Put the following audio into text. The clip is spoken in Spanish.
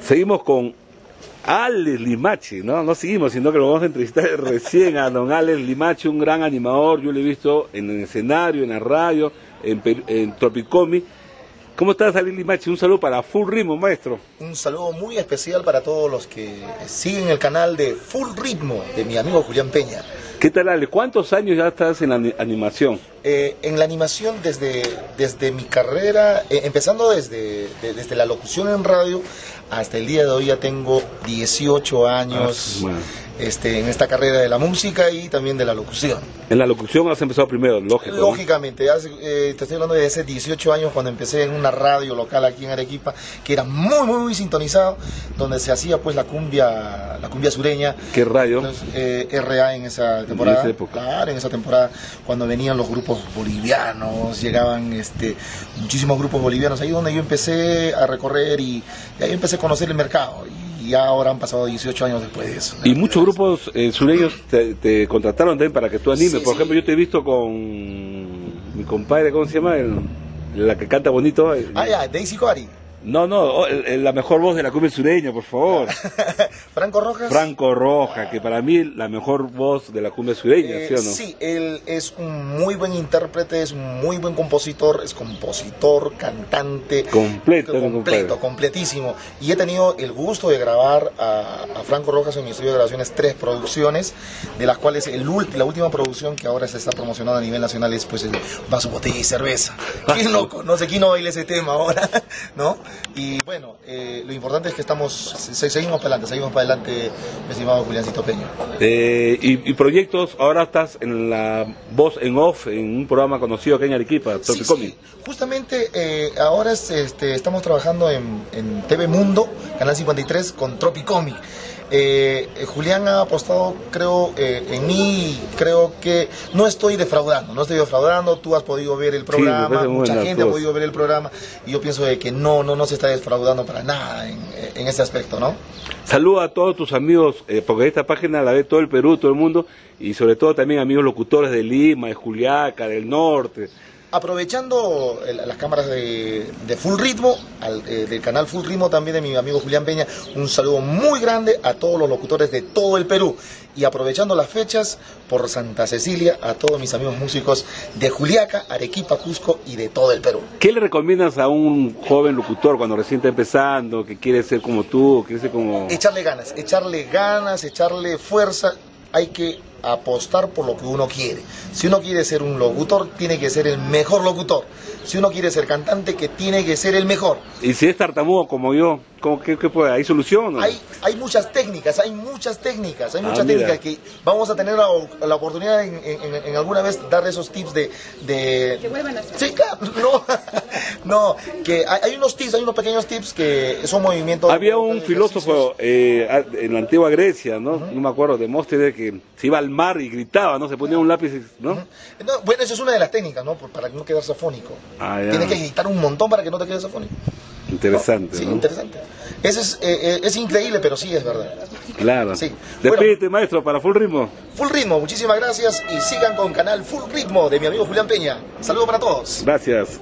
Seguimos con Alex Limache, ¿no? No seguimos, sino que lo vamos a entrevistar recién a don Alex Limache, un gran animador. Yo lo he visto en el escenario, en la radio, en Tropicomi. ¿Cómo estás, Alex Limache? Un saludo para Full Ritmo, maestro. Un saludo muy especial para todos los que siguen el canal de Full Ritmo de mi amigo Julián Peña. ¿Qué tal, Alex? ¿Cuántos años ya estás en la animación? En la animación desde mi carrera, empezando desde la locución en radio, hasta el día de hoy ya tengo 18 años en esta carrera de la música y también de la locución. En la locución has empezado primero, lógico. Lógicamente, ¿no? Te estoy hablando de hace 18 años cuando empecé en una radio local aquí en Arequipa, que era muy sintonizado, donde se hacía pues la cumbia sureña. ¿Qué radio? Entonces, RA en esa temporada. En esa época. Claro, en esa temporada, cuando venían los grupos bolivianos, llegaban muchísimos grupos bolivianos, ahí donde yo empecé a recorrer y ahí empecé a conocer el mercado. Y ya ahora han pasado 18 años después de eso. Y muchos grupos sureños te contrataron también para que tú animes. Sí, Por ejemplo, yo te he visto con mi compadre, ¿cómo se llama? La que canta bonito. Daisy Coari. No, la mejor voz de la cumbia sureña, por favor. Franco Rojas. Franco Rojas, que para mí la mejor voz de la cumbia sureña, ¿sí o no? Sí, él es un muy buen intérprete, es un muy buen compositor, es compositor, cantante. Completísimo. Y he tenido el gusto de grabar a Franco Rojas en mi estudio de grabaciones 3 producciones, de las cuales la última producción que ahora se está promocionando a nivel nacional es pues el Vaso, Botella y Cerveza. ¿Quién no conoce? ¿Quién no baila ese tema ahora? ¿No? Y bueno, lo importante es que seguimos para adelante, mi estimado Juliancito Peña. Y proyectos, ahora estás en la voz en off, en un programa conocido aquí en Arequipa, Tropicomi. Sí. Justamente ahora estamos trabajando en TV Mundo, Canal 53, con Tropicomi. Julián ha apostado, creo, en mí, creo que no estoy defraudando, tú has podido ver el programa, mucha gente ha podido ver el programa, y yo pienso de que no se está defraudando para nada en ese aspecto, ¿no? Saluda a todos tus amigos, porque esta página la ve todo el Perú, todo el mundo, y sobre todo también amigos locutores de Lima, de Juliaca, del norte. Aprovechando las cámaras de Full Ritmo, del canal Full Ritmo también de mi amigo Julián Peña, un saludo muy grande a todos los locutores de todo el Perú. Y aprovechando las fechas por Santa Cecilia, a todos mis amigos músicos de Juliaca, Arequipa, Cusco y de todo el Perú. ¿Qué le recomiendas a un joven locutor cuando recién está empezando, que quiere ser como tú, quiere ser como...? Echarle ganas, echarle fuerza. Hay que apostar por lo que uno quiere. Si uno quiere ser un locutor, tiene que ser el mejor locutor. Si uno quiere ser cantante, que tiene que ser el mejor. Y si es tartamudo como yo, ¿qué puede? ¿Hay solución? ¿No? Hay muchas técnicas que vamos a tener la oportunidad en alguna vez dar esos tips de... Que vuelvan a hacer. Sí, claro, no, que hay unos pequeños tips que son movimientos... Había un filósofo en la antigua Grecia, ¿no? No me acuerdo, Demóstenes, que se iba al mar y gritaba, ¿no? Se ponía un lápiz, ¿no? Bueno, esa es una de las técnicas, ¿no? Para no quedarse afónico. Tienes que gritar un montón para que no te quedes afónico. Interesante, Sí, ¿no? Interesante. Es increíble, pero sí es verdad. Claro. Sí. Despídete, maestro, para Full Ritmo. Full Ritmo, muchísimas gracias y sigan con canal Full Ritmo de mi amigo Julián Peña. Saludos para todos. Gracias.